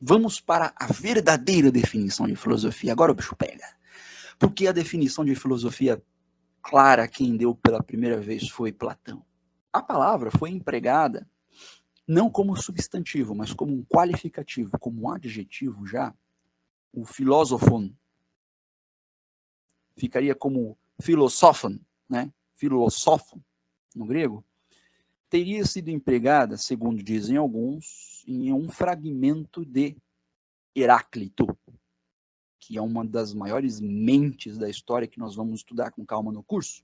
Vamos para a verdadeira definição de filosofia. Agora o bicho pega. Porque a definição de filosofia clara, quem deu pela primeira vez foi Platão. A palavra foi empregada não como substantivo, mas como um qualificativo, como um adjetivo já. O filósofon ficaria como filosófon, né? Filosófon, no grego, teria sido empregada, segundo dizem alguns, em um fragmento de Heráclito, que é uma das maiores mentes da história que nós vamos estudar com calma no curso.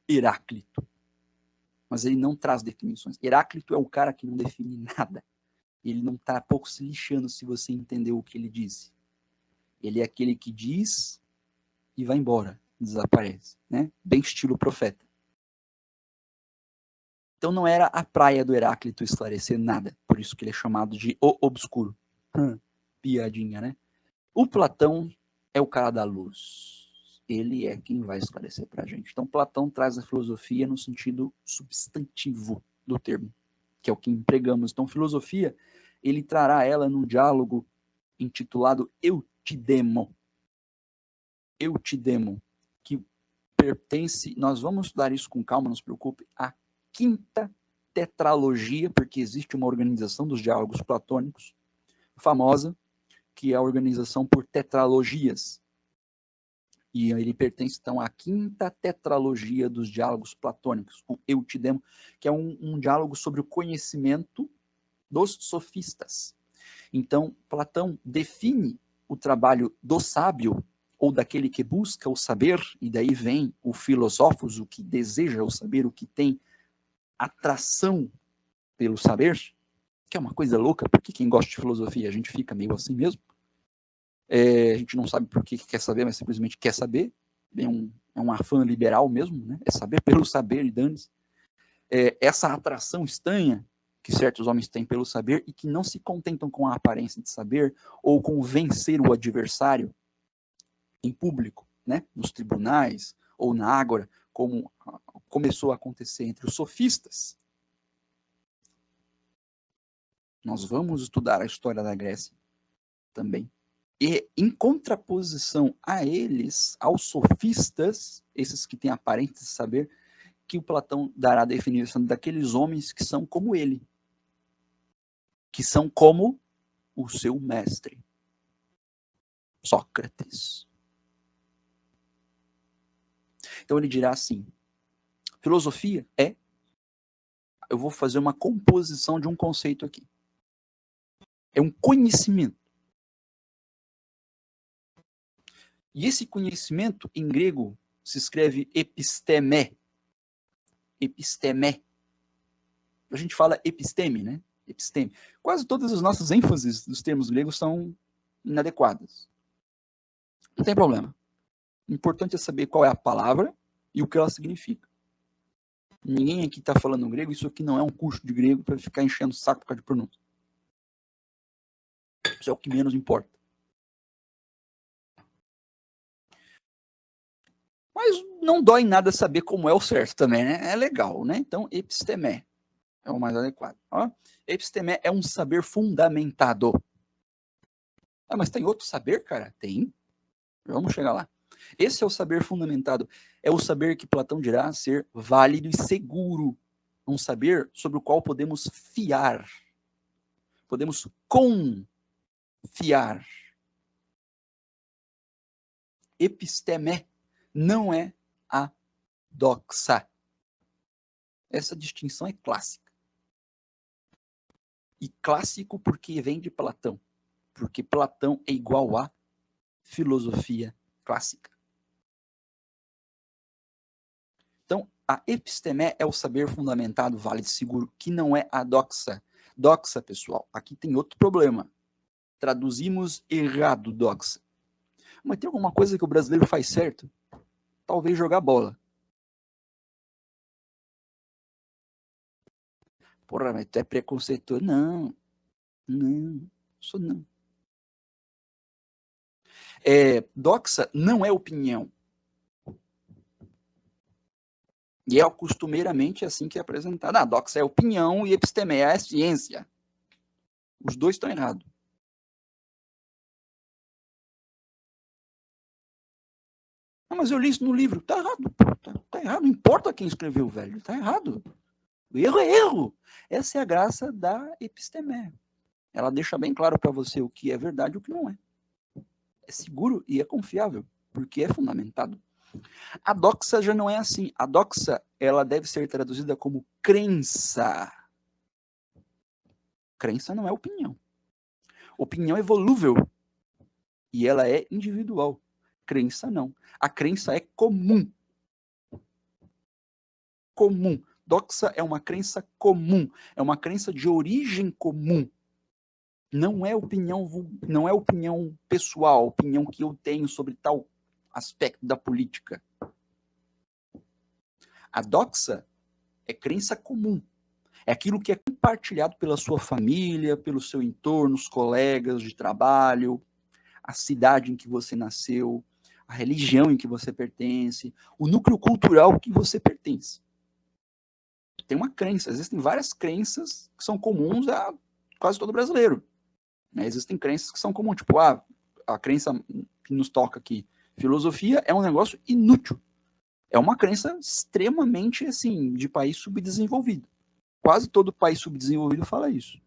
Heráclito. Mas ele não traz definições. Heráclito é o cara que não define nada. Ele não está pouco se lixando se você entendeu o que ele disse. Ele é aquele que diz e vai embora, desaparece, né? Bem estilo profeta. Então não era a praia do Heráclito esclarecer nada, por isso que ele é chamado de o obscuro. Piadinha, né? O Platão é o cara da luz. Ele é quem vai esclarecer pra gente. Então Platão traz a filosofia no sentido substantivo do termo, que é o que empregamos. Então filosofia, ele trará ela num diálogo intitulado Eutidemo. Eutidemo, que pertence, nós vamos estudar isso com calma, não se preocupe, à quinta tetralogia, porque existe uma organização dos diálogos platônicos, famosa, que é a organização por tetralogias. E ele pertence, então, à quinta tetralogia dos diálogos platônicos, o Eutidemo, que é um diálogo sobre o conhecimento dos sofistas. Então, Platão define o trabalho do sábio, ou daquele que busca o saber, e daí vem o filósofos, o que deseja o saber, o que tem atração pelo saber, que é uma coisa louca, porque quem gosta de filosofia, a gente fica meio assim mesmo. A gente não sabe por que quer saber, mas simplesmente quer saber. É um afã liberal mesmo, né? É saber pelo saber e dane-se. Essa atração estranha que certos homens têm pelo saber e que não se contentam com a aparência de saber ou com vencer o adversário em público, né? Nos tribunais ou na ágora, como começou a acontecer entre os sofistas. Nós vamos estudar a história da Grécia também. E em contraposição a eles, aos sofistas, esses que têm aparência de saber, que o Platão dará a definição daqueles homens que são como ele, que são como o seu mestre, Sócrates. Então ele dirá assim, filosofia eu vou fazer uma composição de um conceito aqui. É um conhecimento. E esse conhecimento, em grego, se escreve episteme. Episteme. A gente fala episteme, né? Episteme. Quase todas as nossas ênfases dos termos gregos são inadequadas. Não tem problema. O importante é saber qual é a palavra e o que ela significa. Ninguém aqui está falando grego, isso aqui não é um curso de grego para ficar enchendo o saco por causa de pronúncia. Isso é o que menos importa. Mas não dói nada saber como é o certo também, né? É legal, né? Então, epistemé é o mais adequado. Ó, epistemé é um saber fundamentado. Ah, mas tem outro saber, cara? Tem. Vamos chegar lá. Esse é o saber fundamentado. É o saber que Platão dirá ser válido e seguro. Um saber sobre o qual podemos fiar. Podemos confiar. Epistemé não é a doxa. Essa distinção é clássica. E clássico porque vem de Platão. Porque Platão é igual a filosofia clássica. Então, a epistemé é o saber fundamentado, válido e seguro, que não é a doxa. Doxa, pessoal, aqui tem outro problema. Traduzimos errado doxa. Mas tem alguma coisa que o brasileiro faz certo? Talvez jogar bola. Porra, mas tu é preconceituoso. Não, sou não. Doxa não é opinião. E é costumeiramente assim que é apresentado. Doxa é opinião e epistemé é ciência. Os dois estão errados. Não, mas eu li isso no livro. Tá errado, pô. Tá errado. Não importa quem escreveu, velho. Tá errado. O erro é erro. Essa é a graça da epistemé. Ela deixa bem claro para você o que é verdade e o que não é. É seguro e é confiável, porque é fundamentado. A doxa já não é assim. A doxa, ela deve ser traduzida como crença. Crença não é opinião. Opinião é volúvel e ela é individual. Crença não. A crença é comum. Comum. Doxa é uma crença comum. É uma crença de origem comum. Não é opinião pessoal, opinião que eu tenho sobre tal aspecto da política. A doxa é crença comum. É aquilo que é compartilhado pela sua família, pelo seu entorno, os colegas de trabalho, a cidade em que você nasceu, a religião em que você pertence, o núcleo cultural que você pertence. Tem uma crença, existem várias crenças que são comuns a quase todo brasileiro. Né? Existem crenças que são comuns, tipo, a crença que nos toca aqui, filosofia é um negócio inútil. É uma crença extremamente, assim, de país subdesenvolvido. Quase todo país subdesenvolvido fala isso.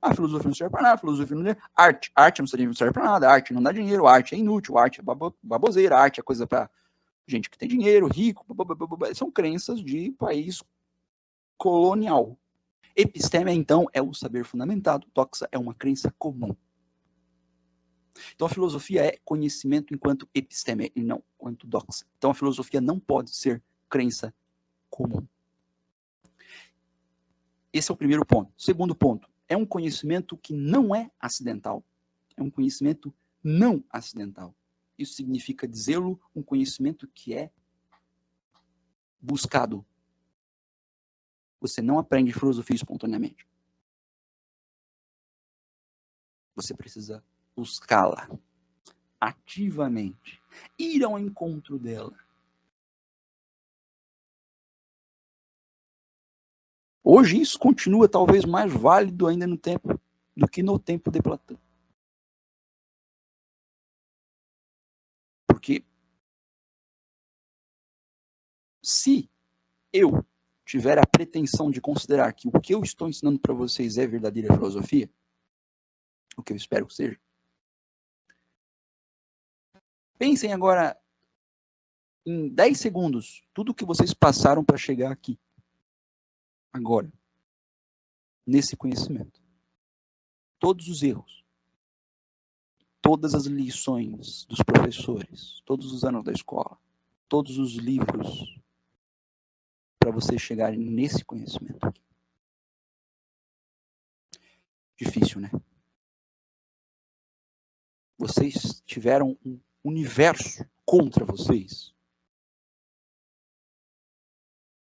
A filosofia não serve para nada, a filosofia não serve. Arte não serve para nada, arte não dá dinheiro, arte é inútil, arte é baboseira, arte é coisa para gente que tem dinheiro, rico, são crenças de país colonial. Episteme, então, é o saber fundamentado, doxa é uma crença comum. Então a filosofia é conhecimento enquanto episteme e não enquanto doxa. Então a filosofia não pode ser crença comum. Esse é o primeiro ponto. Segundo ponto, é um conhecimento que não é acidental. É um conhecimento não acidental. Isso significa dizê-lo um conhecimento que é buscado. Você não aprende filosofia espontaneamente. Você precisa buscá-la ativamente, ir ao encontro dela. Hoje isso continua talvez mais válido ainda no tempo do que no tempo de Platão. Porque se eu tiver a pretensão de considerar que o que eu estou ensinando para vocês é verdadeira filosofia, o que eu espero que seja, pensem agora em 10 segundos tudo que vocês passaram para chegar aqui. Agora, nesse conhecimento. Todos os erros, todas as lições dos professores, todos os anos da escola, todos os livros para vocês chegarem nesse conhecimento aqui. Difícil, né? Vocês tiveram um universo contra vocês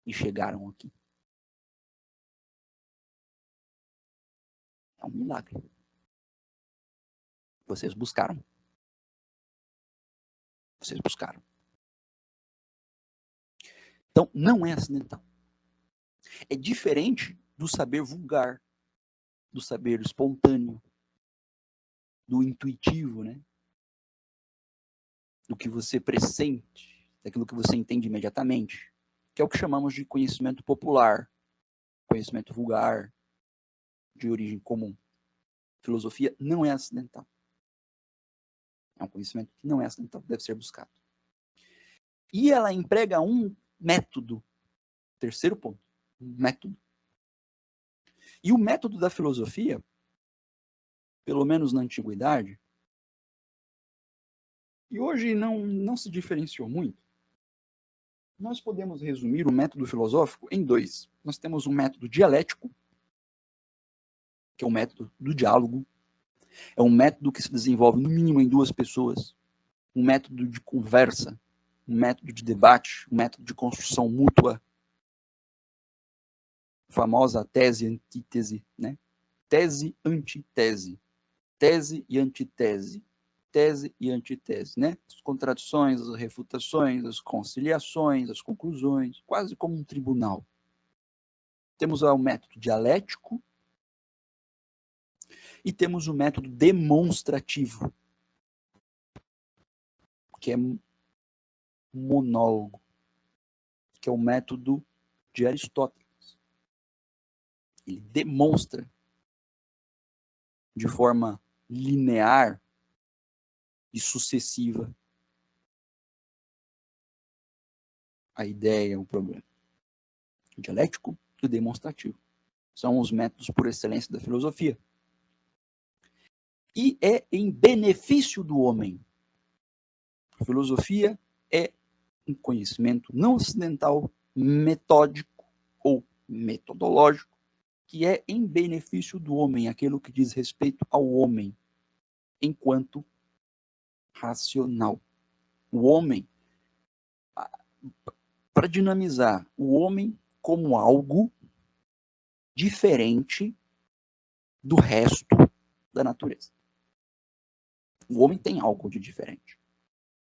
e chegaram aqui. É um milagre. Vocês buscaram. Vocês buscaram. Então, não é acidental. É diferente do saber vulgar, do saber espontâneo, do intuitivo, né? Do que você pressente, daquilo que você entende imediatamente, que é o que chamamos de conhecimento popular, conhecimento vulgar, de origem comum. Filosofia não é acidental. É um conhecimento que não é acidental, deve ser buscado. E ela emprega um método, terceiro ponto, um método. E o método da filosofia, pelo menos na antiguidade, e hoje não se diferenciou muito, nós podemos resumir o método filosófico em dois. Nós temos um método dialético, que é o método do diálogo. É um método que se desenvolve, no mínimo, em duas pessoas. Um método de conversa, um método de debate, um método de construção mútua. A famosa tese e antítese, né? Tese, antítese. Tese e antítese. Tese e antítese, né? As contradições, as refutações, as conciliações, as conclusões, quase como um tribunal. Temos o método dialético e temos o método demonstrativo, que é monólogo, que é o método de Aristóteles. Ele demonstra de forma linear e sucessiva a ideia, o problema. O dialético e o demonstrativo são os métodos por excelência da filosofia. E é em benefício do homem. A filosofia é um conhecimento não ocidental, metódico ou metodológico, que é em benefício do homem, aquilo que diz respeito ao homem, enquanto racional. O homem, para dinamizar o homem como algo diferente do resto da natureza. O homem tem algo de diferente.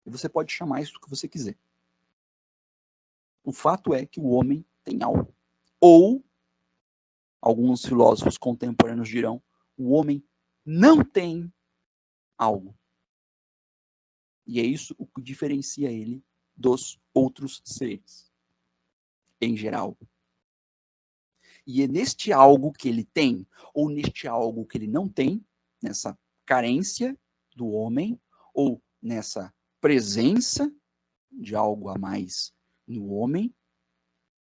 E você pode chamar isso do que você quiser. O fato é que o homem tem algo. Ou, alguns filósofos contemporâneos dirão, o homem não tem algo. E é isso o que diferencia ele dos outros seres, em geral. E é neste algo que ele tem, ou neste algo que ele não tem, nessa carência do homem, ou nessa presença de algo a mais no homem,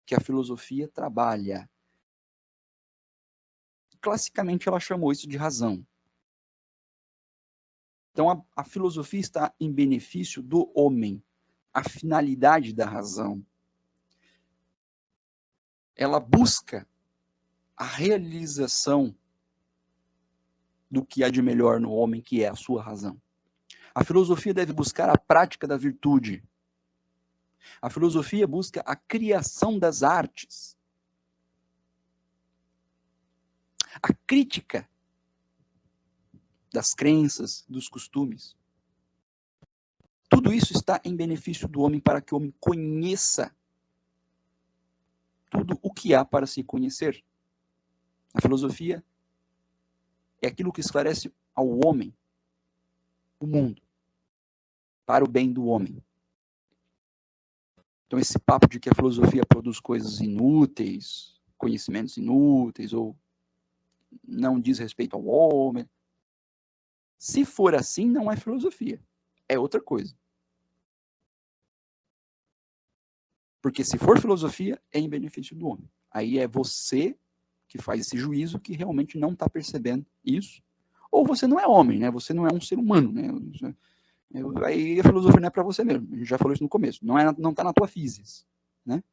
que a filosofia trabalha. Classicamente ela chamou isso de razão. Então a filosofia está em benefício do homem, a finalidade da razão. Ela busca a realização do que há de melhor no homem, que é a sua razão. A filosofia deve buscar a prática da virtude. A filosofia busca a criação das artes. A crítica das crenças, dos costumes. Tudo isso está em benefício do homem para que o homem conheça tudo o que há para se conhecer. A filosofia é aquilo que esclarece ao homem o mundo, para o bem do homem. Então esse papo de que a filosofia produz coisas inúteis, conhecimentos inúteis, ou não diz respeito ao homem, se for assim, não é filosofia, é outra coisa. Porque se for filosofia, é em benefício do homem. Aí é você que faz esse juízo que realmente não está percebendo isso. Ou você não é homem, né? Você não é um ser humano, né? Aí a filosofia não é para você mesmo. A gente já falou isso no começo. Não está na tua physis, né?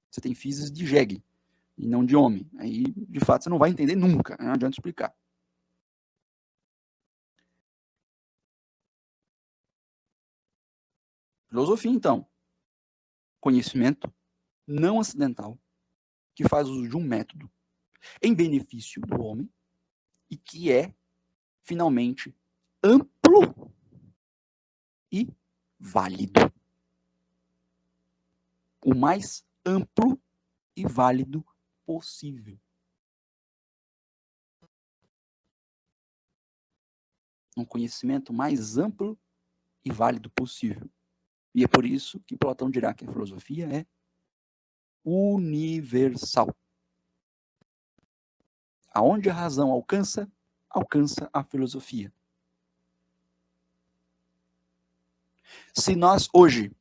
Você tem physis de jegue e não de homem. Aí, de fato, você não vai entender nunca. Não adianta explicar. Filosofia, então. Conhecimento não ocidental que faz uso de um método em benefício do homem e que é, finalmente, amplo e válido. O mais amplo e válido possível. Um conhecimento mais amplo e válido possível. E é por isso que Platão dirá que a filosofia é universal. Aonde a razão alcança, alcança a filosofia. Se nós hoje,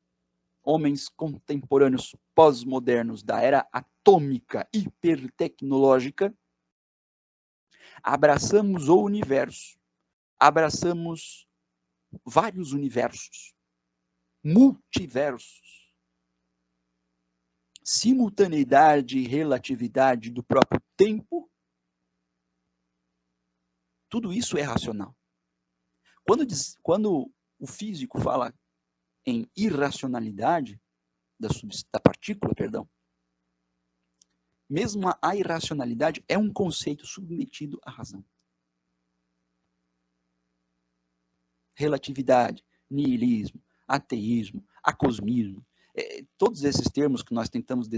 homens contemporâneos pós-modernos da era atômica hipertecnológica, abraçamos o universo, abraçamos vários universos, multiversos, simultaneidade e relatividade do próprio tempo, tudo isso é racional. Quando o físico fala em irracionalidade da partícula, mesmo a irracionalidade é um conceito submetido à razão. Relatividade, niilismo, ateísmo, acosmismo, todos esses termos que nós tentamos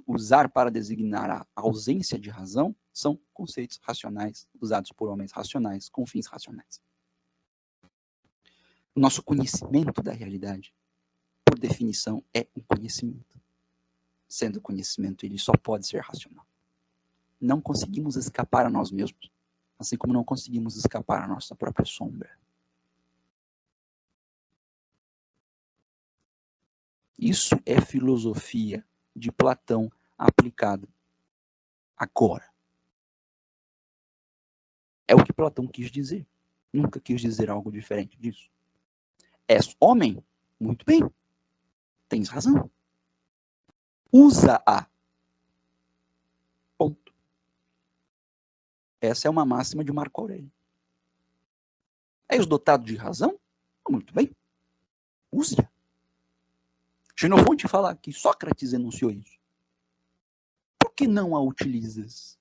usar para designar a ausência de razão são conceitos racionais, usados por homens racionais, com fins racionais. O nosso conhecimento da realidade, por definição, é um conhecimento. Sendo conhecimento, ele só pode ser racional. Não conseguimos escapar a nós mesmos, assim como não conseguimos escapar a nossa própria sombra. Isso é filosofia de Platão aplicada agora. É o que Platão quis dizer. Nunca quis dizer algo diferente disso. És homem? Muito bem. Tens razão. Usa-a. Ponto. Essa é uma máxima de Marco Aurélio. És dotado de razão? Muito bem. Use-a. Xenofonte fala que Sócrates enunciou isso. Por que não a utilizas?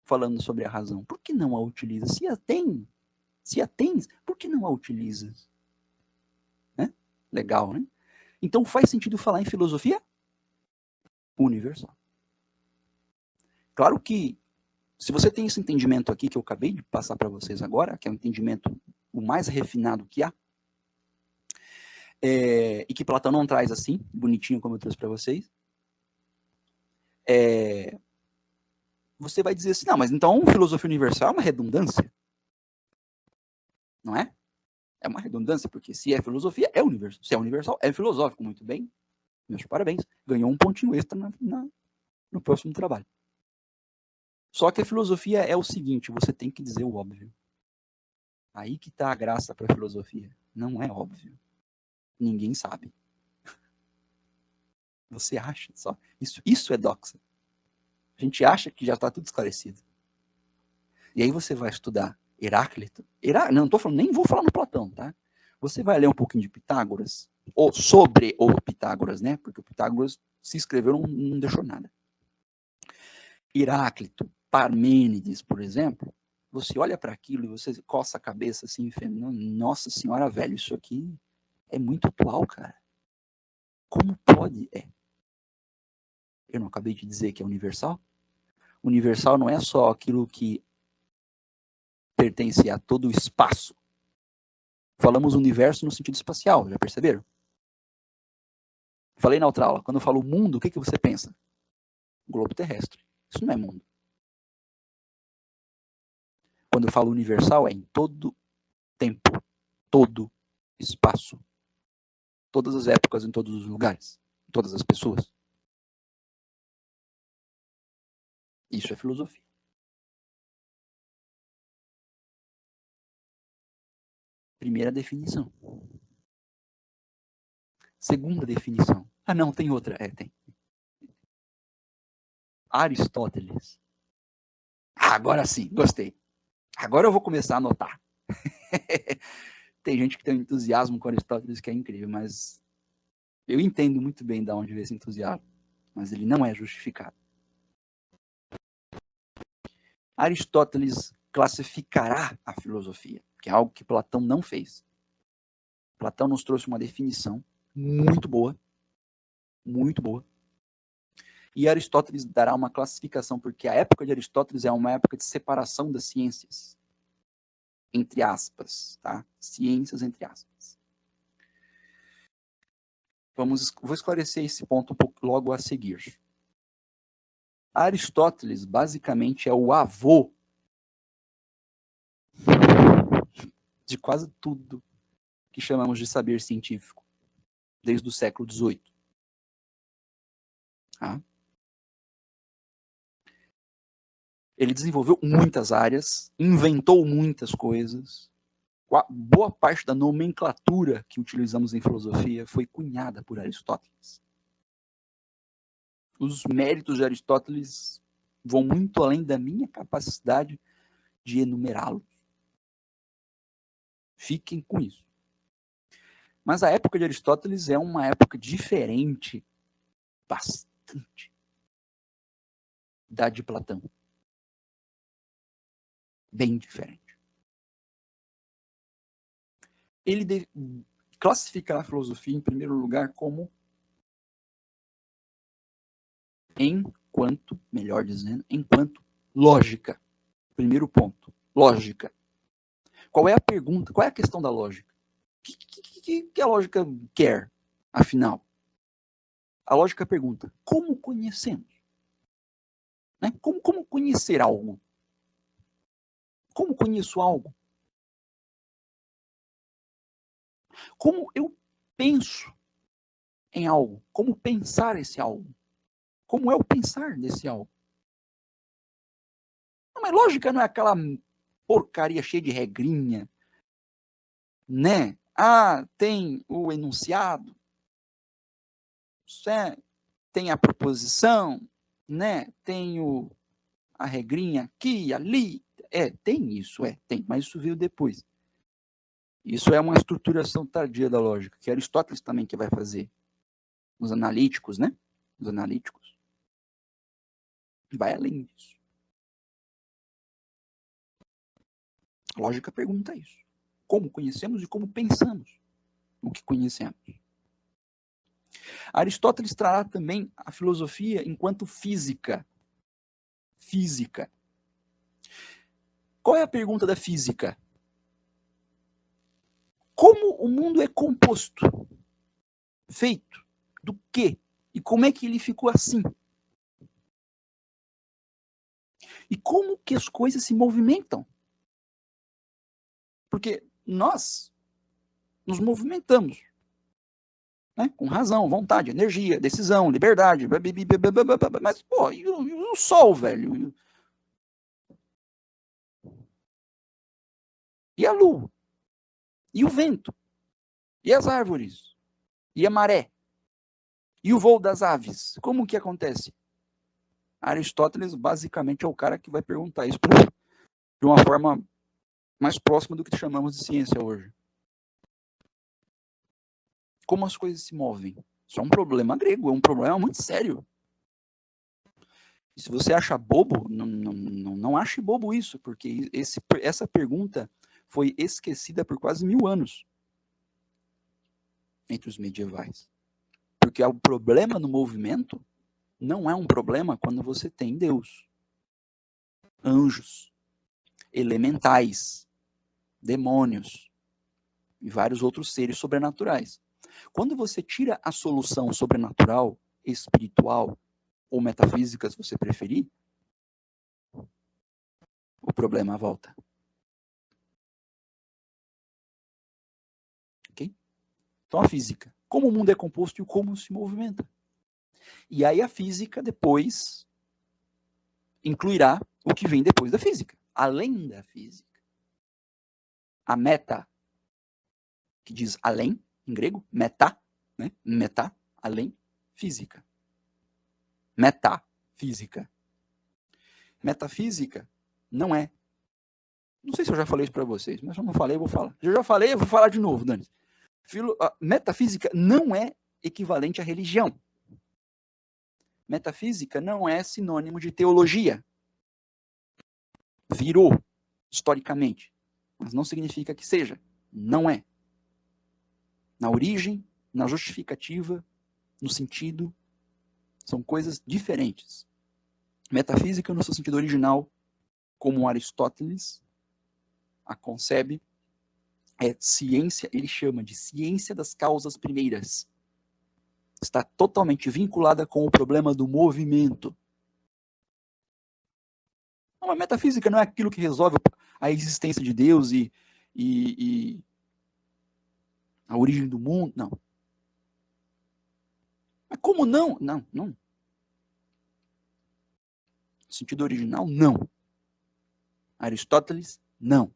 Falando sobre a razão. Por que não a utilizas? Se a tens, por que não a utilizas? Né? Legal, né? Então faz sentido falar em filosofia universal. Claro que, se você tem esse entendimento aqui que eu acabei de passar para vocês agora, que é um entendimento o mais refinado que há, e que Platão não traz assim, bonitinho como eu trouxe para vocês, você vai dizer assim, não, mas então filosofia universal é uma redundância. Não é? É uma redundância, porque se é filosofia, é universal. Se é universal, é filosófico. Muito bem. Meus parabéns. Ganhou um pontinho extra no próximo trabalho. Só que a filosofia é o seguinte, você tem que dizer o óbvio. Aí que está a graça para a filosofia. Não é óbvio. Ninguém sabe. Você acha só. Isso é doxa. A gente acha que já está tudo esclarecido. E aí você vai estudar Heráclito. Não estou falando, nem vou falar no Platão, tá? Você vai ler um pouquinho de Pitágoras, ou sobre o Pitágoras, né? Porque o Pitágoras se escreveu, não deixou nada. Heráclito, Parmênides, por exemplo, você olha para aquilo e você coça a cabeça assim, nossa senhora, velho, isso aqui é muito atual, cara. Como pode? Eu não acabei de dizer que é universal? Universal não é só aquilo que pertence a todo o espaço. Falamos universo no sentido espacial, já perceberam? Falei na outra aula, quando eu falo mundo, o que você pensa? Globo terrestre. Isso não é mundo. Quando eu falo universal, é em todo tempo, todo espaço, todas as épocas, em todos os lugares, em todas as pessoas. Isso é filosofia. Primeira definição. Segunda definição. Ah, não, tem outra. Tem. Aristóteles. Agora sim, gostei. Agora eu vou começar a anotar. Tem gente que tem um entusiasmo com Aristóteles que é incrível, mas eu entendo muito bem de onde veio esse entusiasmo, mas ele não é justificado. Aristóteles classificará a filosofia, que é algo que Platão não fez. Platão nos trouxe uma definição muito boa, e Aristóteles dará uma classificação, porque a época de Aristóteles é uma época de separação das ciências, entre aspas, tá? Ciências entre aspas. Vou esclarecer esse ponto um pouco logo a seguir. Aristóteles, basicamente, é o avô de quase tudo que chamamos de saber científico, desde o século XVIII. Tá? Ele desenvolveu muitas áreas, inventou muitas coisas. Boa parte da nomenclatura que utilizamos em filosofia foi cunhada por Aristóteles. Os méritos de Aristóteles vão muito além da minha capacidade de enumerá-los. Fiquem com isso. Mas a época de Aristóteles é uma época diferente, bastante, da de Platão. Bem diferente. Ele classifica a filosofia, em primeiro lugar, como enquanto lógica. Primeiro ponto, lógica. Qual é a pergunta? Qual é a questão da lógica? O que a lógica quer? Afinal, a lógica pergunta, como conhecemos? Né? Como conhecer algo? Como conheço algo? Como eu penso em algo? Como pensar esse algo? Como é o pensar desse algo? Não, mas lógica não é aquela porcaria cheia de regrinha, né? Ah, tem o enunciado, tem a proposição, né? Tem a regrinha aqui, ali. Tem isso, tem, mas isso veio depois. Isso é uma estruturação tardia da lógica, que Aristóteles também que vai fazer. Os analíticos, né? Os analíticos. Vai além disso. A lógica pergunta isso. Como conhecemos e como pensamos o que conhecemos. Aristóteles trará também a filosofia enquanto física. Física. Qual é a pergunta da física? Como o mundo é composto? Feito? Do quê? E como é que ele ficou assim? E como que as coisas se movimentam? Porque nós nos movimentamos. Né? Com razão, vontade, energia, decisão, liberdade. Mas, pô, e o sol, velho? E a lua? E o vento? E as árvores? E a maré? E o voo das aves? Como que acontece? Aristóteles, basicamente, é o cara que vai perguntar isso de uma forma mais próxima do que chamamos de ciência hoje. Como as coisas se movem? Isso é um problema grego, é um problema muito sério. E se você acha bobo, não ache bobo isso, porque essa pergunta foi esquecida por quase 1000 anos entre os medievais. Porque o problema no movimento não é um problema quando você tem Deus, anjos, elementais, demônios e vários outros seres sobrenaturais. Quando você tira a solução sobrenatural, espiritual ou metafísica, se você preferir, o problema volta. Ok? Então a física. Como o mundo é composto e como se movimenta. E aí a física depois incluirá o que vem depois da física. Além da física. A meta, que diz além, em grego, meta, né? Meta, além, física. Metafísica. Metafísica não é. Não sei se eu já falei isso para vocês, mas se eu não falei, eu vou falar. Se eu já falei, eu vou falar de novo, Dani. Metafísica não é equivalente à religião. Metafísica não é sinônimo de teologia. Virou, historicamente. Mas não significa que seja. Não é. Na origem, na justificativa, no sentido, são coisas diferentes. Metafísica, no seu sentido original, como Aristóteles a concebe, é ciência, ele chama de ciência das causas primeiras. Está totalmente vinculada com o problema do movimento. A metafísica não é aquilo que resolve a existência de Deus e a origem do mundo, não. Mas como não? Não. No sentido original, não. Aristóteles, não.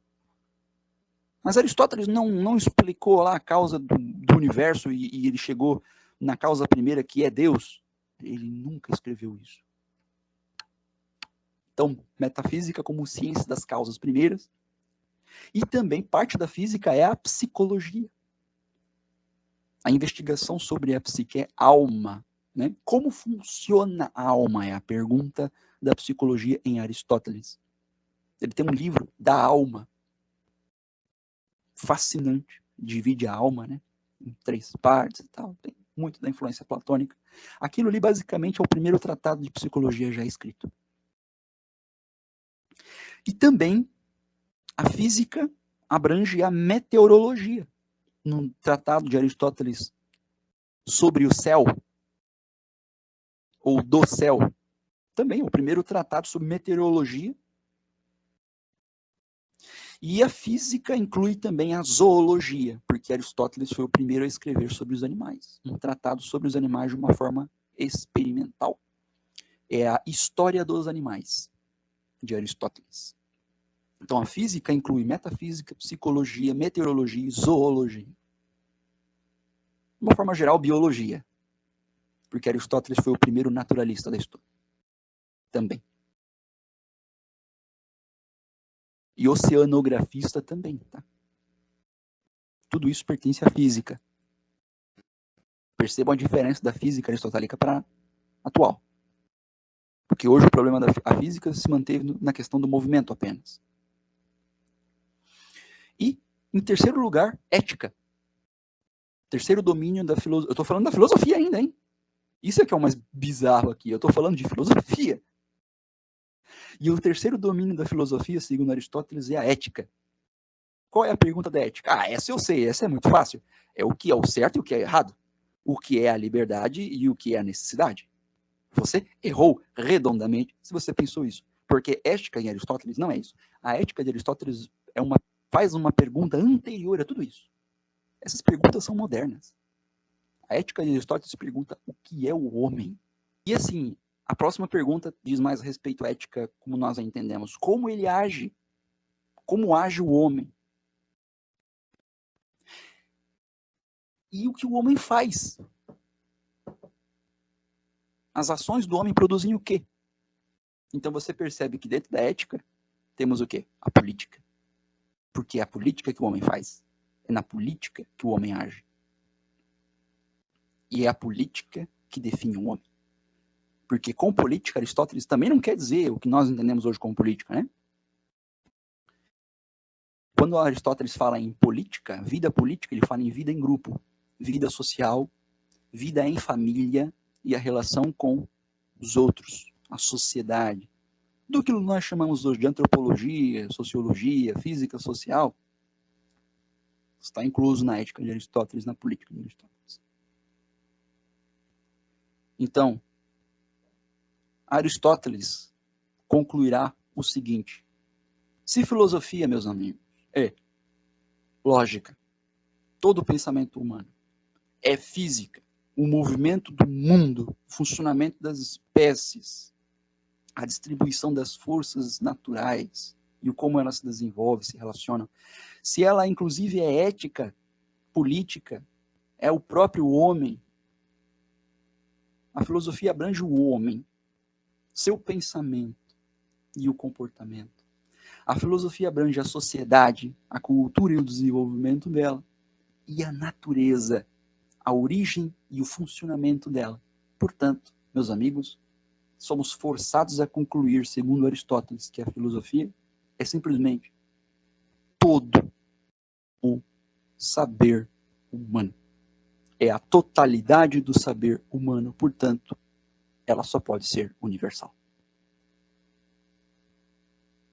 Mas Aristóteles não explicou lá a causa do universo e ele chegou na causa primeira, que é Deus. Ele nunca escreveu isso. Então, metafísica como ciência das causas primeiras. E também parte da física é a psicologia. A investigação sobre a psique é alma. Né? Como funciona a alma? É a pergunta da psicologia em Aristóteles. Ele tem um livro da alma. Fascinante. Divide a alma, né? Em 3 partes e tal. Tem muito da influência platônica. Aquilo ali, basicamente, é o primeiro tratado de psicologia já escrito. E também a física abrange a meteorologia. No tratado de Aristóteles sobre o céu, ou do céu, também o primeiro tratado sobre meteorologia. E a física inclui também a zoologia, porque Aristóteles foi o primeiro a escrever sobre os animais. Um tratado sobre os animais de uma forma experimental. É a História dos Animais, de Aristóteles. Então a física inclui metafísica, psicologia, meteorologia e zoologia. De uma forma geral, biologia, porque Aristóteles foi o primeiro naturalista da história. Também. E oceanografista também, tá? Tudo isso pertence à física. Percebam a diferença da física aristotélica para a atual. Porque hoje o problema da física se manteve na questão do movimento apenas. E, em terceiro lugar, ética. Terceiro domínio da filosofia. Eu estou falando da filosofia ainda, hein? Isso é que é o mais bizarro aqui. Eu estou falando de filosofia. E o terceiro domínio da filosofia, segundo Aristóteles, é a ética. Qual é a pergunta da ética? Ah, essa eu sei, essa é muito fácil. É o que é o certo e o que é errado. O que é a liberdade e o que é a necessidade. Você errou redondamente se você pensou isso. Porque ética em Aristóteles não é isso. A ética de Aristóteles faz uma pergunta anterior a tudo isso. Essas perguntas são modernas. A ética de Aristóteles pergunta o que é o homem. E assim, a próxima pergunta diz mais a respeito à ética como nós a entendemos. Como ele age? Como age o homem? E o que o homem faz? As ações do homem produzem o quê? Então você percebe que dentro da ética temos o quê? A política. Porque é a política que o homem faz. É na política que o homem age. E é a política que define o homem. Porque com política, Aristóteles também não quer dizer o que nós entendemos hoje como política, né? Quando Aristóteles fala em política, vida política, ele fala em vida em grupo, vida social, vida em família e a relação com os outros, a sociedade. Do que nós chamamos hoje de antropologia, sociologia, física social, está incluso na ética de Aristóteles, na política de Aristóteles. Então, Aristóteles concluirá o seguinte: se filosofia, meus amigos, é lógica, todo o pensamento humano, é física, o movimento do mundo, o funcionamento das espécies, a distribuição das forças naturais e o como elas se desenvolvem, se relacionam, se ela inclusive é ética, política, é o próprio homem, a filosofia abrange o homem, seu pensamento e o comportamento. A filosofia abrange a sociedade, a cultura e o desenvolvimento dela, e a natureza, a origem e o funcionamento dela. Portanto, meus amigos, somos forçados a concluir, segundo Aristóteles, que a filosofia é simplesmente todo o saber humano. É a totalidade do saber humano, portanto, ela só pode ser universal.